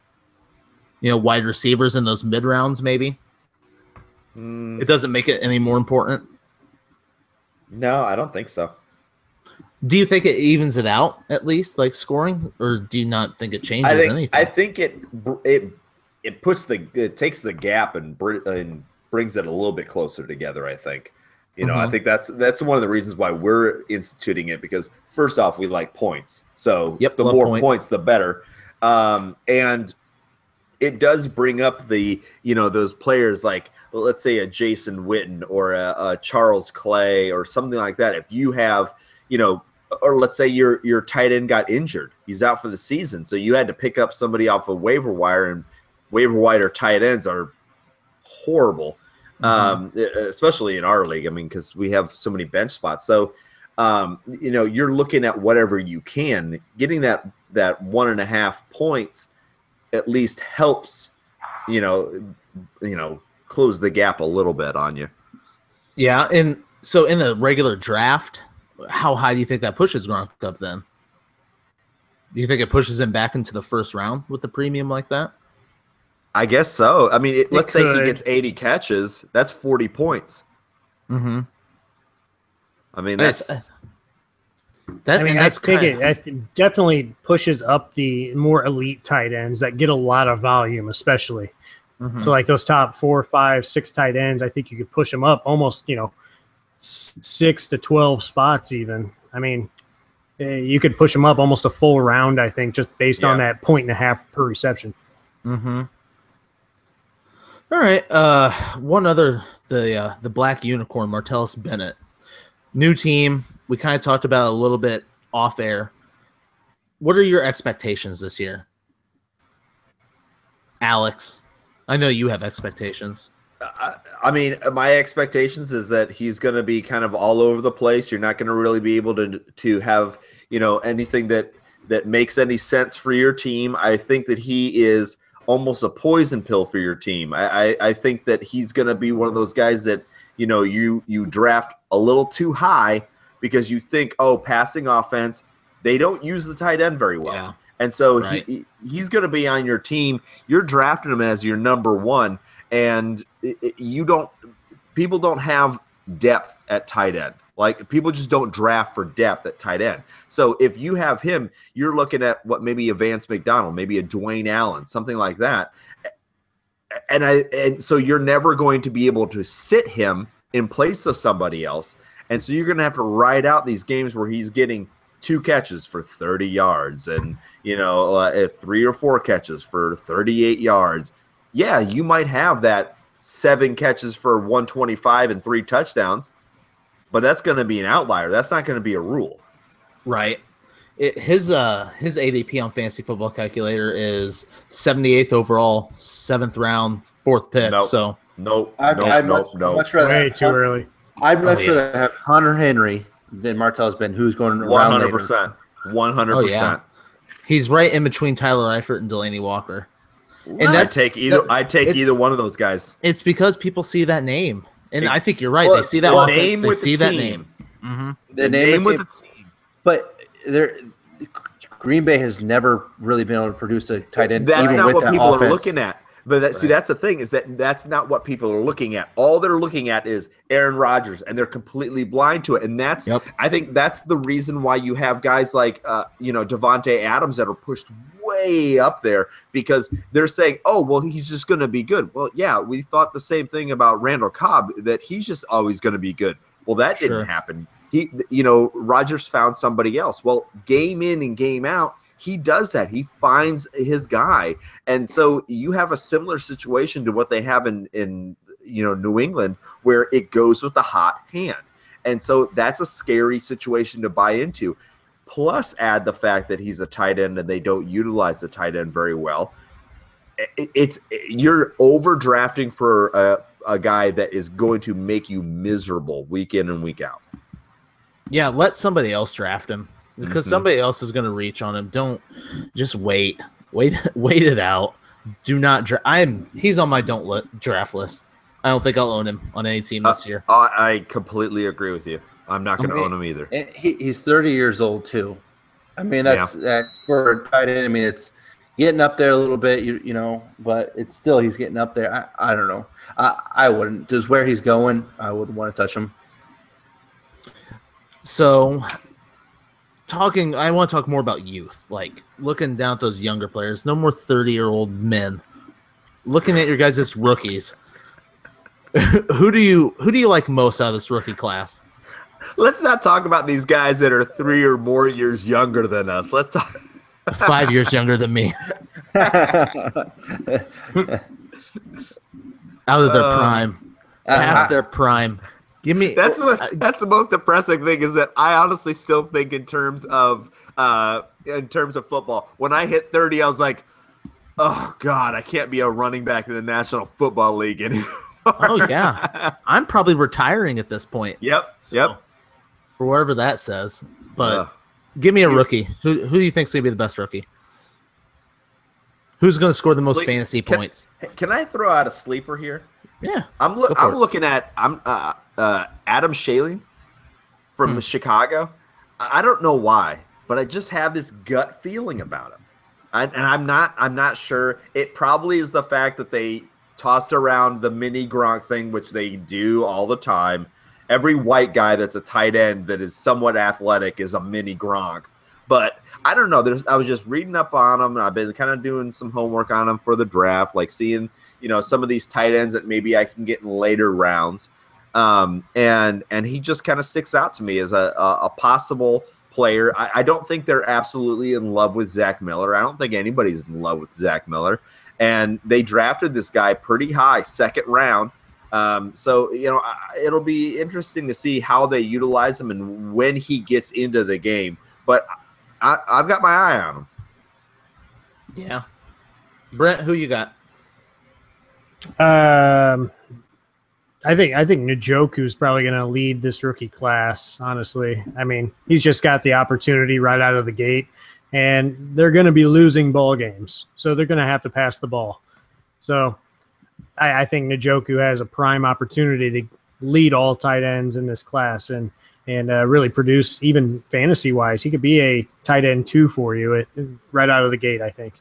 wide receivers in those mid rounds. Maybe it doesn't make it any more important. No, I don't think so. Do you think it evens it out at least, like scoring, or do you not think it changes anything? I think it takes the gap and brings it a little bit closer together. I think. I think that's one of the reasons why we're instituting it, because first off, we like points. So the more points, the better. And it does bring up the, those players like, let's say a Jason Witten or a Charles Clay or something like that. If you have, or let's say your tight end got injured, he's out for the season. So you had to pick up somebody off of waiver wire, and waiver wire tight ends are horrible. Especially in our league, because we have so many bench spots. So, you're looking at whatever you can. Getting that 1.5 points at least helps, close the gap a little bit on you. Yeah, and so in the regular draft, how high do you think that pushes Gronk up then? Do you think it pushes him back into the first round with the premium like that? I guess so. Let's say he gets 80 catches. That's 40 points. Mm-hmm. It definitely pushes up the more elite tight ends that get a lot of volume, especially. Mm-hmm. So like those top 4, 5, 6 tight ends, I think you could push them up almost, 6 to 12 spots even. You could push them up almost a full round, I think, just based on that 1.5 per reception. Mm-hmm. All right. One other, the Black Unicorn, Martellus Bennett. New team. We kind of talked about it a little bit off air. What are your expectations this year? Alex, I know you have expectations. My expectations is that he's going to be kind of all over the place. You're not going to really be able to have, anything that makes any sense for your team. I think that he is almost a poison pill for your team. I think that he's going to be one of those guys that, you draft a little too high because you think, passing offense, they don't use the tight end very well. Yeah. And so he's going to be on your team. You're drafting him as your number one, and people don't have depth at tight end. Like, people just don't draft for depth at tight end. So if you have him, you're looking at maybe a Vance McDonald, maybe a Dwayne Allen, something like that. And so you're never going to be able to sit him in place of somebody else. And so you're going to have to ride out these games where he's getting 2 catches for 30 yards and, 3 or 4 catches for 38 yards. Yeah, you might have that 7 catches for 125 and 3 touchdowns, but that's going to be an outlier. That's not going to be a rule. Right. His ADP on Fantasy Football Calculator is 78th overall, 7th round, 4th pick. Nope. Much rather way too early. I'd much rather have Hunter Henry than Martellus Bennett, who's going around 100%. 100%. He's right in between Tyler Eifert and Delaney Walker. And I'd take either one of those guys. It's because people see that name. And I think you're right. Well, they see that offense, name they with see the that team. name. Mm-hmm. The name with the team. But Green Bay has never really been able to produce a tight end. That's even not with what that people offense. are looking at. But see, that's the thing, is that's not what people are looking at. All they're looking at is Aaron Rodgers, and they're completely blind to it. And that's, I think that's the reason why you have guys like, Devontae Adams that are pushed way up there, because they're saying, oh, well, he's just going to be good. Well, yeah, we thought the same thing about Randall Cobb, that he's just always going to be good. Well, that didn't happen. Rodgers found somebody else. Well, game in and game out, he does that. He finds his guy. And so you have a similar situation to what they have in New England, where it goes with the hot hand. And so that's a scary situation to buy into. Plus add the fact that he's a tight end and they don't utilize the tight end very well. You're overdrafting for a guy that is going to make you miserable week in and week out. Yeah, let somebody else draft him. Because somebody else is going to reach on him. Don't just wait it out. Do not draft. He's on my draft list. I don't think I'll own him on any team this year. I completely agree with you. I'm not going to own him either. And he's 30 years old too. I mean, that's for a tight end. I mean, it's getting up there a little bit, but it's still, he's getting up there. I don't know. I wouldn't. Just where he's going, I wouldn't want to touch him. So, I want to talk more about youth, like looking down at those younger players. No more 30-year-old men. Looking at your guys as rookies, who do you like most out of this rookie class? Let's not talk about these guys that are 3 or more years younger than us. Let's talk 5 years younger than me. Out of their prime, past their prime. Give me. That's the most depressing thing, is that I honestly still think in terms of football. When I hit 30, I was like, oh God, I can't be a running back in the National Football League anymore. Oh yeah, I'm probably retiring at this point. Yep. For whatever that says, but give me a rookie. Who do you think's gonna be the best rookie? Who's gonna score the most fantasy points? Can I throw out a sleeper here? Yeah, I'm looking at Adam Shailene from Chicago. I don't know why, but I just have this gut feeling about him, and I'm not sure. It probably is the fact that they tossed around the mini Gronk thing, which they do all the time. Every white guy that's a tight end that is somewhat athletic is a mini Gronk. But I don't know. I was just reading up on him, and I've been kind of doing some homework on him for the draft, like seeing some of these tight ends that maybe I can get in later rounds. And he just kind of sticks out to me as a possible player. I don't think they're absolutely in love with Zach Miller. I don't think anybody's in love with Zach Miller. And they drafted this guy pretty high, second round. So it'll be interesting to see how they utilize him and when he gets into the game. But I've got my eye on him. Yeah. Brent, who you got? I think Njoku is probably going to lead this rookie class, honestly. I mean, he's just got the opportunity right out of the gate, and they're going to be losing ball games, so they're going to have to pass the ball. So I think Njoku has a prime opportunity to lead all tight ends in this class and really produce, even fantasy-wise. He could be a tight end 2 for you right out of the gate, I think.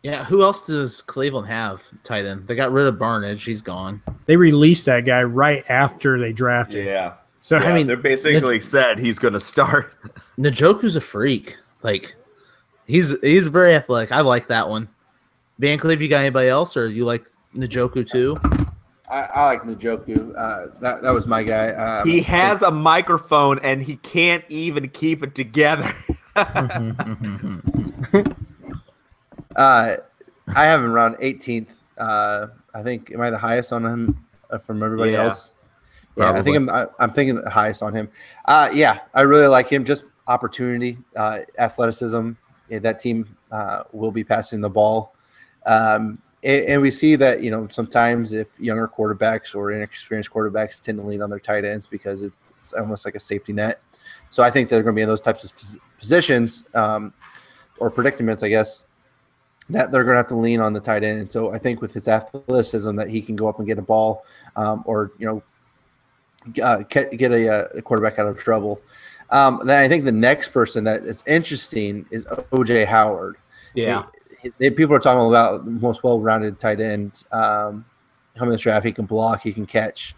Yeah, who else does Cleveland have tight end? They got rid of Barnage. He's gone. They released that guy right after they drafted. Yeah. So, I mean, they're basically said he's going to start. Njoku's a freak. Like, he's very athletic. I like that one. Van Cleve, you got anybody else, or you like Njoku too? I like Njoku. That was my guy. He has a microphone, and he can't even keep it together. I have him around 18th. I think, am I the highest on him from everybody else? Yeah, I think I'm thinking the highest on him. Yeah, I really like him. Just opportunity, athleticism. Yeah, that team will be passing the ball. And we see that, sometimes if younger quarterbacks or inexperienced quarterbacks tend to lean on their tight ends because it's almost like a safety net. So I think they're going to be in those types of positions. or predicaments, I guess, that they're going to have to lean on the tight end. And so I think with his athleticism that he can go up and get a ball, or get a quarterback out of trouble. Then I think the next person that is interesting is O.J. Howard. Yeah. People are talking about the most well-rounded tight end coming in the draft. He can block, he can catch.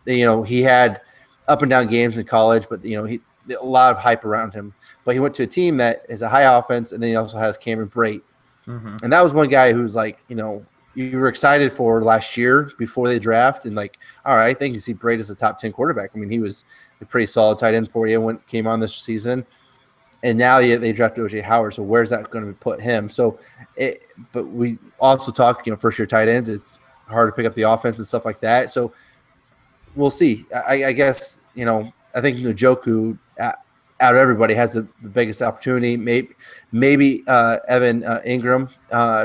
He had up and down games in college, but a lot of hype around him. But he went to a team that is a high offense, and then he also has Cameron Brate. Mm-hmm. And that was one guy who's like, you were excited for last year before they draft, and like, all right, I think you see Brate as a top 10 quarterback. I mean, he was a pretty solid tight end for you when came on this season. And now they drafted O.J. Howard, so where's that going to put him? But we also talk, first-year tight ends. It's hard to pick up the offense and stuff like that. So we'll see. I guess, I think Njoku, out of everybody, has the biggest opportunity. Maybe Evan Ingram,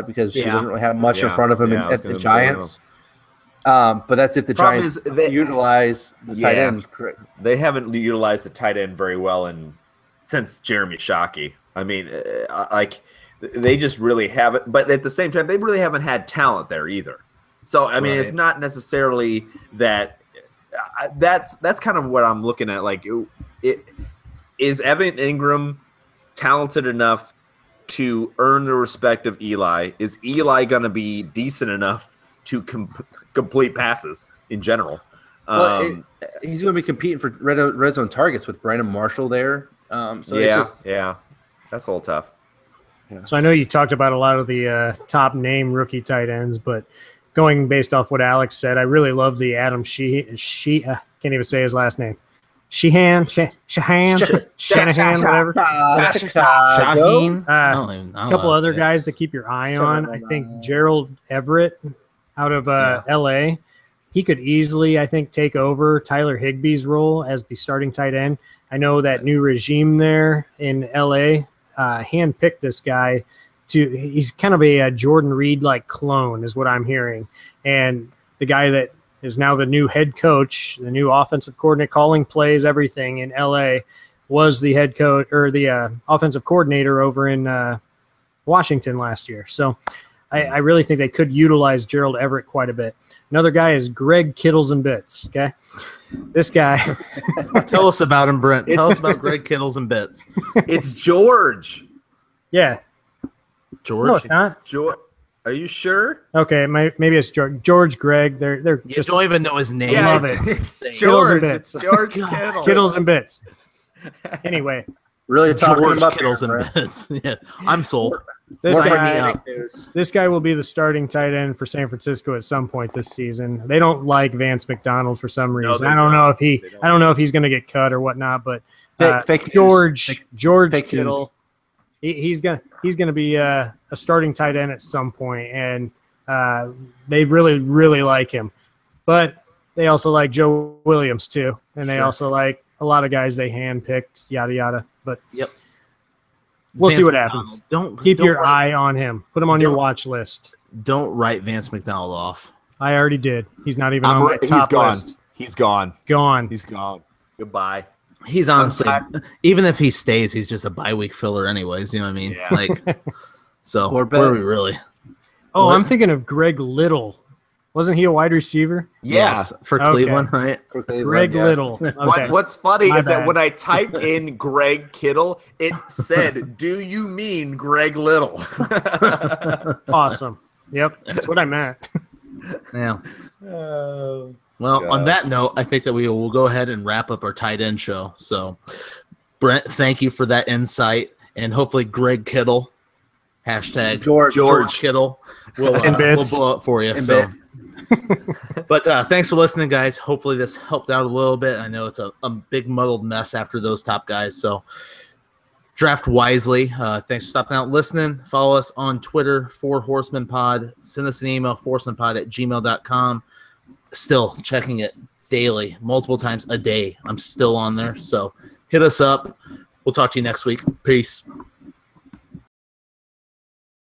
because he doesn't really have much in front of him at the Giants. But that's if the Giants utilize the tight end correct. They haven't utilized the tight end very well since Jeremy Shockey. I mean, they just really haven't. But at the same time, they really haven't had talent there either. So I mean, It's not necessarily that. That's kind of what I'm looking at. Like, is Evan Ingram talented enough to earn the respect of Eli? Is Eli going to be decent enough to complete passes in general? He's going to be competing for red zone targets with Brandon Marshall there. That's a little tough. Yeah. So I know you talked about a lot of the top name rookie tight ends, but going based off what Alex said, I really love the Adam can't even say his last name. Shanahan, whatever. Shaheen. A couple other guys to keep your eye on. I think Gerald Everett out of L.A. He could easily, I think, take over Tyler Higbee's role as the starting tight end. I know that new regime there in L.A. Handpicked this guy. He's kind of a Jordan Reed-like clone is what I'm hearing. And the guy that is now the new head coach, the new offensive coordinator, calling plays, everything in L.A., was the head coach or the offensive coordinator over in Washington last year. So I really think they could utilize Gerald Everett quite a bit. Another guy is Greg Kittles and Bits, okay? This guy. Tell us about him, Brent. Tell us about Greg Kittles and Bits. It's George. Yeah. George? No, it's not. George. Are you sure? Okay, maybe it's George Greg. They're you just don't even know his name. Love it. Kittles and Bits. George Kittle. Kittles and Bits. Anyway, really talking George about Kittles and Bits. Yeah, I'm sold. This guy will be the starting tight end for San Francisco at some point this season. They don't like Vance McDonald for some reason. I don't know if he's going to get cut or whatnot. But George Kittle, he's gonna be a starting tight end at some point, and they really really like him. But they also like Joe Williams too, and they also like a lot of guys they handpicked, yada yada. But we'll see what happens. Keep your eye on him. Put him on your watch list. Don't write Vance McDonald off. I already did. He's not even on my top list. He's gone. He's gone. Goodbye. He's honestly, even if he stays, he's just a bye-week filler anyways. You know what I mean? Yeah. Like, so where are we really? Oh, I'm thinking of Greg Little. Wasn't he a wide receiver? Yes, for Cleveland, right? For Cleveland, Greg Little. Okay. What's funny is that when I typed in Greg Kittle, it said, "Do you mean Greg Little?" Awesome. Yep, that's what I meant. Yeah. Well, on that note, I think that we will go ahead and wrap up our tight end show. So, Brent, thank you for that insight, and hopefully Greg Kittle, hashtag George Kittle, will blow up for you. So. But thanks for listening, guys. Hopefully this helped out a little bit. I know it's a big muddled mess after those top guys. So draft wisely. Thanks for stopping out and listening. Follow us on Twitter, 4 Horsemen Pod. Send us an email, horsemenpod@gmail.com. Still checking it daily, multiple times a day. I'm still on there. So hit us up. We'll talk to you next week. Peace.